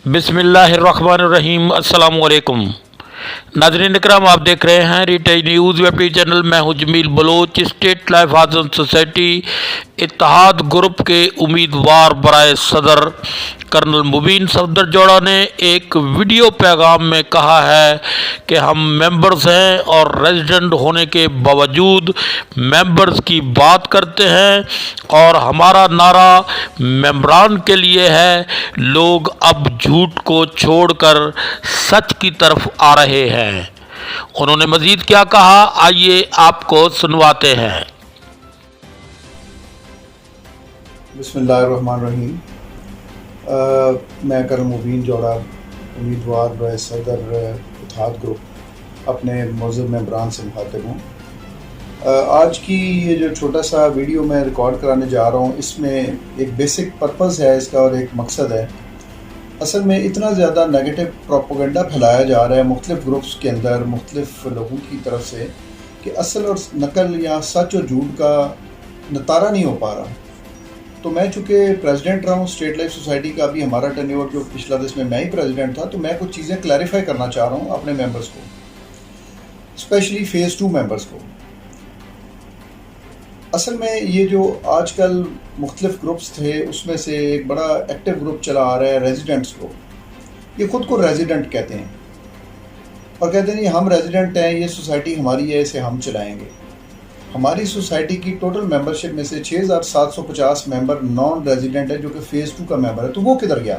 بسم اللہ الرحمن الرحیم۔ السلام علیکم ناظرین اکرام، آپ دیکھ رہے ہیں retail news web TV channel. میں ہوں Jamil Baloch. State life housing society اتحاد گروپ کے امیدوار برائے صدر کرنل مبین صفدر جوڑا نے ایک ویڈیو پیغام میں کہا ہے کہ ہم ممبرز ہیں اور ریزیڈنٹ ہونے کے باوجود ممبرز کی بات کرتے ہیں، اور ہمارا نعرہ ممبران کے لیے ہے، لوگ اب جھوٹ کو چھوڑ کر سچ کی طرف آ رہے ہیں۔ انہوں نے مزید کیا کہا، آئیے آپ کو سنواتے ہیں۔ بسم اللہ الرحمن الرحیم۔ میں کرنل مبین جوڑا، امیدوار برائے صدر اتحاد گروپ، اپنے معزز ممبران سے مخاطب ہوں۔ آج کی یہ جو چھوٹا سا ویڈیو میں ریکارڈ کرانے جا رہا ہوں، اس میں ایک بیسک پرپز ہے اس کا اور ایک مقصد ہے۔ اصل میں اتنا زیادہ نیگیٹو پروپیگنڈا پھیلایا جا رہا ہے مختلف گروپس کے اندر مختلف لوگوں کی طرف سے کہ اصل اور نقل یا سچ اور جھوٹ کا نتارہ نہیں ہو پا رہا۔ تو میں چونکہ پریزیڈنٹ رہا ہوں اسٹیٹ لائف سوسائٹی کا، بھی ہمارا ٹینیور جو پچھلا دس میں ہی پریزیڈنٹ تھا، تو میں کچھ چیزیں کلیریفائی کرنا چاہ رہا ہوں اپنے ممبرس کو، اسپیشلی فیز 2 ممبرس کو۔ اصل میں یہ جو آج کل مختلف گروپس تھے، اس میں سے ایک بڑا ایکٹیو گروپ چلا آ رہا ہے ریزیڈنٹس کو۔ یہ خود کو ریزیڈنٹ کہتے ہیں اور کہتے ہیں ہم ریزیڈنٹ ہیں، یہ سوسائٹی ہماری ہے، اسے ہم چلائیں گے۔ ہماری سوسائٹی کی ٹوٹل ممبرشپ میں سے 6750 ممبر نان ریزیڈنٹ ہے، جو کہ فیز 2 کا ممبر ہے۔ تو وہ کدھر گیا؟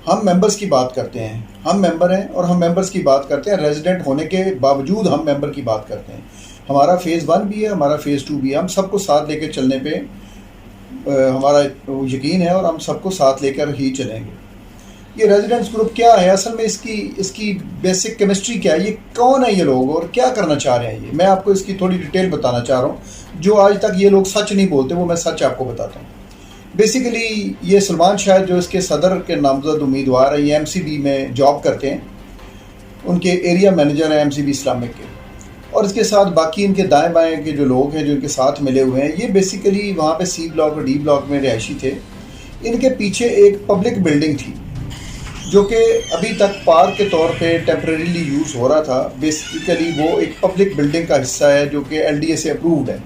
ہم ممبرس کی بات کرتے ہیں، ہم ممبر ہیں اور ہم ممبرس کی بات کرتے ہیں، ریزیڈنٹ ہونے کے باوجود ہم ممبر کی بات کرتے ہیں۔ ہمارا فیز 1 بھی ہے، ہمارا فیز 2 بھی ہے۔ ہم سب کو ساتھ لے کے چلنے پہ ہمارا یقین ہے اور ہم سب کو ساتھ لے کر ہی چلیں گے۔ یہ ریزیڈنٹس گروپ کیا ہے؟ اصل میں اس کی بیسک کیمسٹری کیا ہے؟ یہ کون ہے یہ لوگ اور کیا کرنا چاہ رہے ہیں؟ یہ میں آپ کو اس کی تھوڑی ڈیٹیل بتانا چاہ رہا ہوں۔ جو آج تک یہ لوگ سچ نہیں بولتے، وہ میں سچ آپ کو بتاتا ہوں۔ بیسیکلی یہ سلمان شاہد جو اس کے صدر کے نامزد امیدوار ہیں، یہ ایم سی بی میں جاب کرتے ہیں، ان کے ایریا مینیجر ہیں ایم سی بی اسلامک کے، اور اس کے ساتھ باقی ان کے دائیں بائیں کے جو لوگ ہیں جو ان کے ساتھ ملے ہوئے ہیں، یہ بیسیکلی وہاں پہ سی بلاک اور ڈی بلاک میں رہائشی تھے۔ ان کے پیچھے ایک پبلک بلڈنگ تھی جو کہ ابھی تک پارک کے طور پہ ٹیمپریریلی یوز ہو رہا تھا۔ بیسیکلی وہ ایک پبلک بلڈنگ کا حصہ ہے جو کہ ایل ڈی اے سے اپرووڈ ہے۔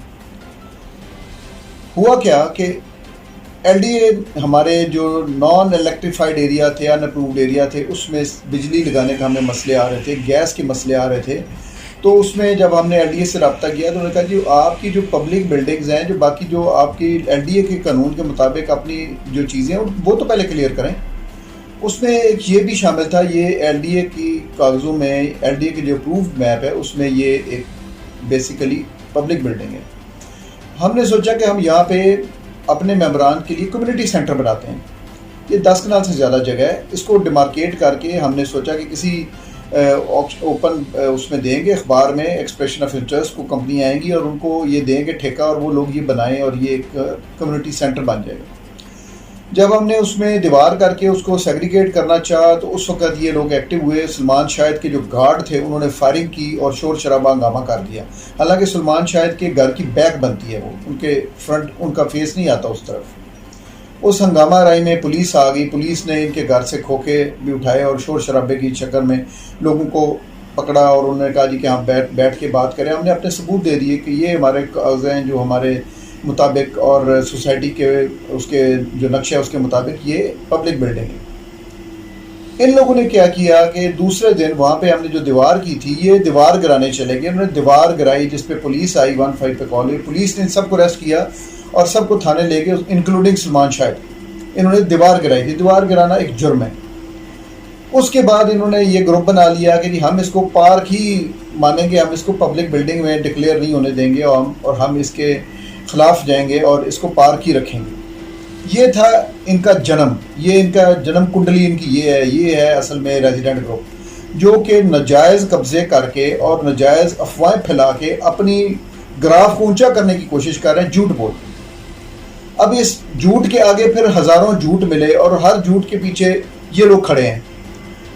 ہوا کیا کہ ایل ڈی اے ہمارے جو نان الیکٹریفائڈ ایریا تھے، ان اپرووڈ ایریا تھے، اس میں بجلی لگانے کا ہمیں مسئلے آ رہے تھے، گیس کے مسئلے آ رہے تھے۔ تو اس میں جب ہم نے ایل ڈی اے سے رابطہ کیا تو انہوں نے کہا جی آپ کی جو پبلک بلڈنگز ہیں، جو باقی جو آپ کی ایل ڈی اے کے قانون کے مطابق اپنی جو چیزیں ہیں وہ تو پہلے کلیئر کریں۔ اس میں ایک یہ بھی شامل تھا، یہ ایل ڈی اے کی کاغذوں میں ایل ڈی اے کی جو اپرووڈ میپ ہے اس میں یہ ایک بیسیکلی پبلک بلڈنگ ہے۔ ہم نے سوچا کہ ہم یہاں پہ اپنے ممبران کے لیے کمیونٹی سینٹر بناتے ہیں۔ یہ 10 کنال سے زیادہ جگہ ہے، اس کو ڈیمارکیٹ کر کے ہم نے سوچا کہ کسی اوپن اس میں دیں گے، اخبار میں ایکسپریشن آف انٹرسٹ کو کمپنی آئیں گی اور ان کو یہ دیں گے ٹھیکہ، اور وہ لوگ یہ بنائیں اور یہ ایک کمیونٹی سینٹر بن جائے گا۔ جب ہم نے اس میں دیوار کر کے اس کو سیگریگیٹ کرنا چاہا تو اس وقت یہ لوگ ایکٹیو ہوئے۔ سلمان شاہد کے جو گارڈ تھے انہوں نے فائرنگ کی اور شور شرابہ ہنگامہ کر دیا۔ حالانکہ سلمان شاہد کے گھر کی بیک بنتی ہے، وہ ان کے فرنٹ ان کا فیس نہیں آتا اس طرف۔ اس ہنگامہ رائی میں پولیس آ گئی، پولیس نے ان کے گھر سے کھوکے بھی اٹھائے اور شور شرابے کی شکل میں لوگوں کو پکڑا، اور انہوں نے کہا جی کہ ہم بیٹھ کے بات کریں۔ ہم نے اپنے ثبوت دے دیے کہ یہ ہمارے کاغذ ہیں جو ہمارے مطابق اور سوسائٹی کے اس کے جو نقشہ ہے اس کے مطابق یہ پبلک بلڈنگ ہے۔ ان لوگوں نے کیا کیا کہ دوسرے دن وہاں پہ ہم نے جو دیوار کی تھی، یہ دیوار گرانے چلے گئے۔ انہوں نے دیوار گرائی جس پہ پولیس آئی 15 پہ کال ہوئی، پولیس نے ان سب کو اریسٹ کیا اور سب کو تھانے لے گئے، انکلوڈنگ سلمان شاہد۔ انہوں نے دیوار گرائی تھی، دیوار گرانا ایک جرم ہے۔ اس کے بعد انہوں نے یہ گروپ بنا لیا کہ جی ہم اس کو پارک ہی مانیں گے، ہم اس کو پبلک بلڈنگ میں ڈکلیئر نہیں ہونے دیں گے، اور ہم اس کے خلاف جائیں گے اور اس کو پارک ہی رکھیں گے۔ یہ تھا ان کا جنم، یہ ان کا جنم کنڈلی ان کی یہ ہے اصل میں ریزیڈنٹ گروپ، جو کہ ناجائز قبضے کر کے اور ناجائز افواہیں پھیلا کے اپنی گراف کو اونچا کرنے کی کوشش کر رہے ہیں، جھوٹ بول کے۔ اب اس جھوٹ کے آگے پھر ہزاروں جھوٹ ملے اور ہر جھوٹ کے پیچھے یہ لوگ کھڑے ہیں۔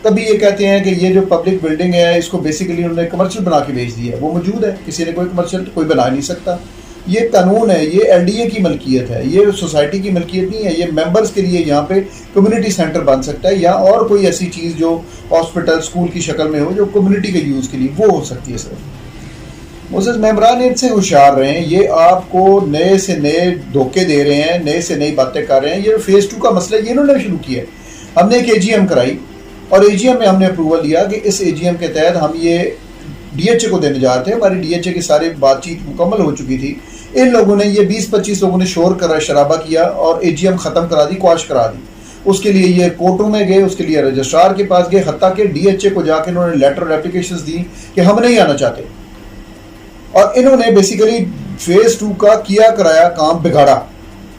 کبھی یہ کہتے ہیں کہ یہ جو پبلک بلڈنگ ہے اس کو بیسیکلی انہوں نے کمرشل بنا کے بیچ دیا ہے، وہ موجود ہے، کسی نے کوئی کمرشل کوئی بنا نہیں سکتا۔ یہ قانون ہے، یہ ایل ڈی اے کی ملکیت ہے، یہ سوسائٹی کی ملکیت نہیں ہے. یہ ممبرز کے لیے یہاں پہ کمیونٹی سینٹر بن سکتا ہے یا اور کوئی ایسی چیز جو ہاسپٹل اسکول کی شکل میں ہو جو کمیونٹی کے یوز کے لیے وہ ہو سکتی ہے. سر معزز ممبران ان سے ہوشیار رہے ہیں، یہ آپ کو نئے سے نئے دھوکے دے رہے ہیں، نئے سے نئی باتیں کر رہے ہیں. یہ فیز 2 کا مسئلہ یہ انہوں نے شروع کیا ہے. ہم نے ایک اے جی ایم کرائی اور اے جی ایم میں ہم نے اپروول دیا کہ اس اے جی ایم کے تحت ہم یہ ڈی ایچ اے کو دینے جا رہے تھے. ہماری ڈی ایچ اے کی ساری بات چیت مکمل ہو چکی تھی. ان لوگوں نے یہ 20-25 لوگوں نے شور کرا، شرابہ کیا اور اے جی ایم ختم کرا دی، کوش کرا دی. اس کے لیے یہ کورٹوں میں گئے، اس کے لیے رجسٹرار کے پاس گئے، حتیٰ کہ ڈی ایچ اے کو جا کے انہوں نے لیٹر اور اپلیکیشنز دی کہ ہم نہیں آنا چاہتے. اور انہوں نے بیسیکلی فیز 2 کا کیا کرایا کام بگاڑا.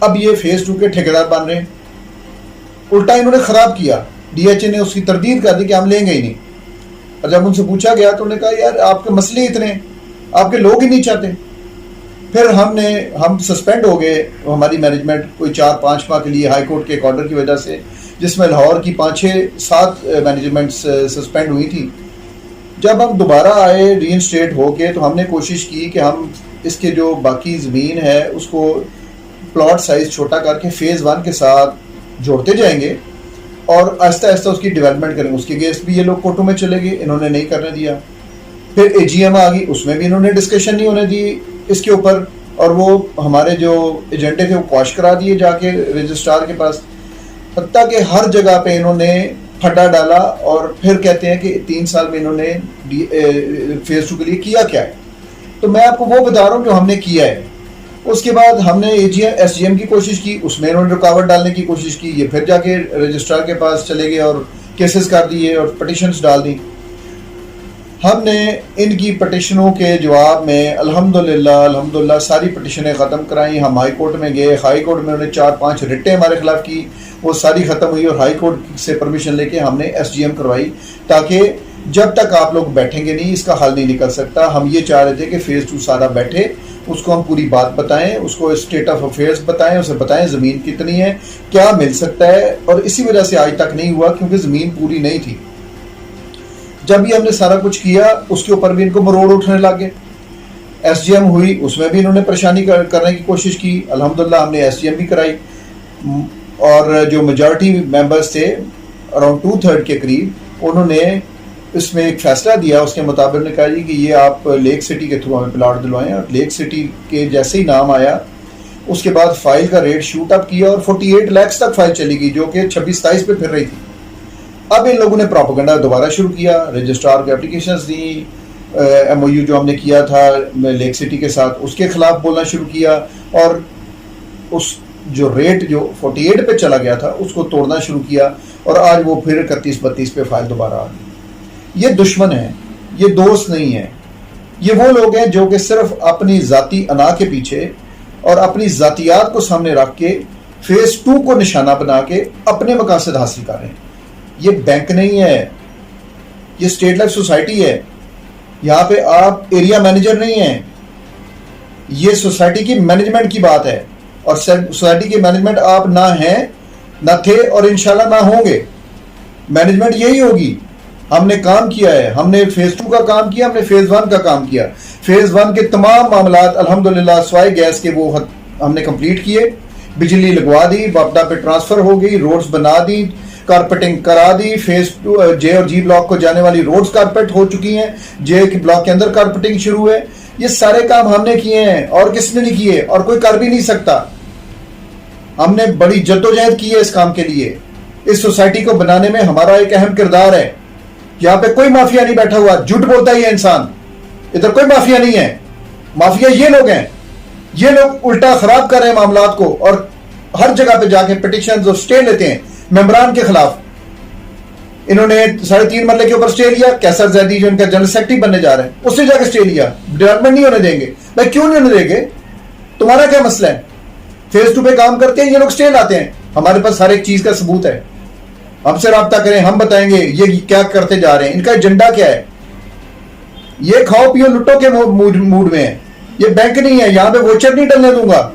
اب یہ فیز 2 کے ٹھیکیدار بن رہے ہیں. الٹا انہوں نے خراب کیا. ڈی ایچ اے نے اس کی تردید کر دی کہ ہم لیں گے ہی نہیں. اور جب ان سے پوچھا گیا تو انہوں نے کہا یار آپ کے مسئلے اتنے ہیں، آپ کے لوگ ہی نہیں چاہتے. پھر ہم سسپینڈ ہو گئے، ہماری مینجمنٹ کوئی 4-5 ماہ کے لیے ہائی کورٹ کے ایک آرڈر کی وجہ سے، جس میں لاہور کی 5-6-7 مینجمنٹس سسپینڈ ہوئی تھی. جب ہم دوبارہ آئے ری انسٹیٹ ہو کے تو ہم نے کوشش کی کہ ہم اس کے جو باقی زمین ہے اس کو پلاٹ سائز چھوٹا کر کے فیز 1 کے ساتھ جوڑتے جائیں گے اور آہستہ آہستہ اس کی ڈیولپمنٹ کریں گے. اس کے اگینسٹ بھی یہ لوگ کورٹوں میں چلے گئے، انہوں نے نہیں کرنے دیا. پھر اے جی ایم آ گئی، اس میں بھی انہوں نے ڈسکشن نہیں ہونے دی اس کے اوپر، اور وہ ہمارے جو ایجنڈے تھے وہ کوش کرا دیے جا کے رجسٹرار کے پاس. حتیٰ کہ ہر جگہ پہ انہوں نے پھڈا ڈالا اور پھر کہتے ہیں کہ 3 سال میں انہوں نے فیز 2 کے لیے کیا کیا ہے. تو میں آپ کو وہ بتا رہا ہوں جو ہم نے کیا ہے. اس کے بعد ہم نے ایس جی ایم کی کوشش کی، اس میں انہوں نے رکاوٹ ڈالنے کی کوشش کی. یہ پھر جا کے رجسٹرار کے پاس چلے گئے اور کیسز کر دیے اور پٹیشنز ڈال دی. ہم نے ان کی پٹیشنوں کے جواب میں الحمدللہ ساری پٹیشنیں ختم کرائیں. ہم ہائی کورٹ میں گئے، ہائی کورٹ میں انہوں نے 4-5 رٹیں ہمارے خلاف کی، وہ ساری ختم ہوئی اور ہائی کورٹ سے پرمیشن لے کے ہم نے ایس جی ایم کروائی تاکہ جب تک آپ لوگ بیٹھیں گے نہیں اس کا حل نہیں نکل سکتا. ہم یہ چاہ رہے تھے کہ فیز 2 سارا بیٹھے، اس کو ہم پوری بات بتائیں، اس کو اسٹیٹ آف افیئرس بتائیں، اسے بتائیں زمین کتنی ہے، کیا مل سکتا ہے. اور اسی وجہ سے آج تک نہیں ہوا کیونکہ زمین پوری نہیں تھی. جب یہ ہم نے سارا کچھ کیا اس کے اوپر بھی ان کو مروڑ اٹھنے لگ گئے. ایس جی ایم ہوئی، اس میں بھی انہوں نے پریشانی کرنے کی کوشش کی. الحمدللہ ہم نے ایس جی ایم بھی کرائی اور جو میجارٹی ممبرز تھے اراؤنڈ 2/3 کے قریب، انہوں نے اس میں ایک فیصلہ دیا. اس کے مطابق نے کہا جی کہ یہ آپ لیک سٹی کے تھرو ہمیں پلاٹ دلوائیں. اور لیک سٹی کے جیسے ہی نام آیا اس کے بعد فائل کا ریٹ شوٹ اپ کیا اور 48 لاکھ تک فائل چلی گئی جو کہ 26-27 پہ پھر رہی تھی. اب ان لوگوں نے پروپیگنڈا دوبارہ شروع کیا، رجسٹرار کو اپلیکیشنز دی، ایم او یو جو ہم نے کیا تھا لیک سٹی کے ساتھ اس کے خلاف بولنا شروع کیا اور اس جو ریٹ جو 48 پہ چلا گیا تھا اس کو توڑنا شروع کیا. اور آج وہ پھر 31-32 پہ فائل دوبارہ آ گئی. یہ دشمن ہیں، یہ دوست نہیں ہیں. یہ وہ لوگ ہیں جو کہ صرف اپنی ذاتی انا کے پیچھے اور اپنی ذاتیات کو سامنے رکھ کے فیز 2 کو نشانہ بنا کے اپنے مقاصد حاصل کر رہے ہیں. یہ بینک نہیں ہے، یہ اسٹیٹ لائف سوسائٹی ہے. یہاں پہ آپ ایریا مینیجر نہیں ہیں، یہ سوسائٹی کی مینجمنٹ کی بات ہے. اور سوسائٹی کی مینجمنٹ آپ نہ ہیں، نہ تھے اور انشاءاللہ نہ ہوں گے. مینجمنٹ یہی ہوگی. ہم نے کام کیا ہے، ہم نے فیز 2 کا کام کیا، ہم نے فیز 1 کا کام کیا. فیز 1 کے تمام معاملات الحمدللہ سوائے گیس کے وہ ہم نے کمپلیٹ کیے. بجلی لگوا دی، باپٹا پہ ٹرانسفر ہو گئی، روڈز بنا دی، کارپیٹنگ کرا دی. فیز 2 جے اور جی بلاک کو جانے والی روڈز کارپیٹ ہو چکی ہیں، جے کے بلاک کے اندر کارپیٹنگ شروع ہے. یہ سارے کام ہم نے کیے ہیں اور کس نے نہیں کیے اور کوئی کر بھی نہیں سکتا. ہم نے بڑی جدوجہد کی ہے اس کام کے لیے. اس سوسائٹی کو بنانے میں ہمارا ایک اہم کردار ہے. یہاں پہ کوئی مافیا نہیں بیٹھا ہوا، جھوٹ بولتا ہی ہے انسان. ادھر کوئی مافیا نہیں ہے. مافیا یہ لوگ ہیں، یہ لوگ الٹا خراب کر رہے ہیں معاملات کو اور ہر جگہ پہ جا کے پٹیشنز اور سٹے لیتے ہیں ممبران کے خلاف. انہوں نے 3.5 مرلے کے اوپر سٹے لیا. کیسر زیدی جو ان کا جنرل سیکرٹری بننے جا رہے ہیں اس نے جا کے سٹے لیا. ڈیولپمنٹ نہیں ہونے دیں گے. بھائی کیوں نہیں ہونے دیں گے؟ تمہارا کیا مسئلہ ہے؟ فیز 2 پہ کام کرتے ہیں، یہ لوگ سٹے لاتے ہیں. ہمارے پاس ہر ایک چیز کا ثبوت ہے. ہم سے رابطہ کریں، ہم بتائیں گے یہ کیا کرتے جا رہے ہیں، ان کا ایجنڈا کیا ہے. یہ کھاؤ پیو لٹو کے موڈ میں ہے. یہ بینک نہیں ہے، یہاں پہ ووچر نہیں ڈلنے دوں گا.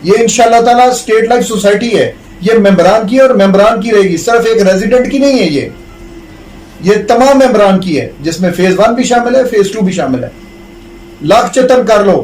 یہ انشاءاللہ تعالی اسٹیٹ لائف سوسائٹی ہے. یہ ممبران کی اور ممبران کی رہے گی، صرف ایک ریزیڈنٹ کی نہیں ہے. یہ تمام ممبران کی ہے جس میں فیز 1 بھی شامل ہے، فیز 2 بھی شامل ہے. لاکھ چتن کر لو،